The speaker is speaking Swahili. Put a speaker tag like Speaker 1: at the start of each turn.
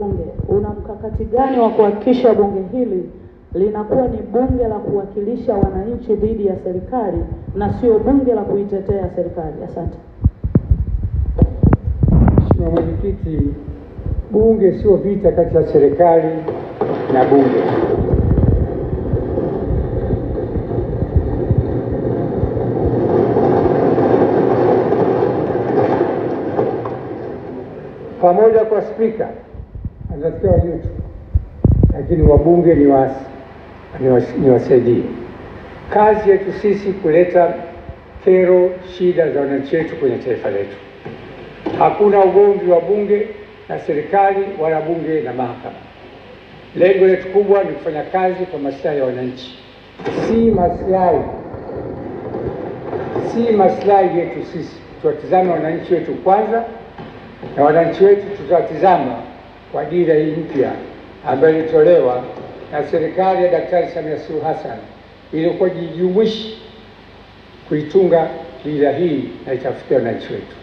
Speaker 1: Bunge, una mkakati gani wa kuhakikisha bunge hili linakuwa ni bunge la kuwakilisha wananchi dhidi ya serikali na sio bunge la kuitetea serikali? Asante.
Speaker 2: Mheshimiwa Mwenyekiti, bunge sio vita kati ya serikali na bunge. Pamoja kwa spika anatakiwa yutu, lakini wabunge ni wasaidie. Kazi yetu sisi kuleta kero, shida za wananchi wetu kwenye taifa letu. Hakuna ugomvi wa bunge na serikali wala bunge na mahakama. Lengo letu kubwa ni kufanya kazi kwa maslahi ya wananchi, si maslahi yetu sisi. Tuwatizame wananchi wetu kwanza, na wananchi wetu tutawatizama kwa dira hii mpya ambayo ilitolewa na serikali ya Daktari Samia Suluhu Hassan ilikuwa jijumuishi kuitunga dira hii na itafikia wananchi wetu.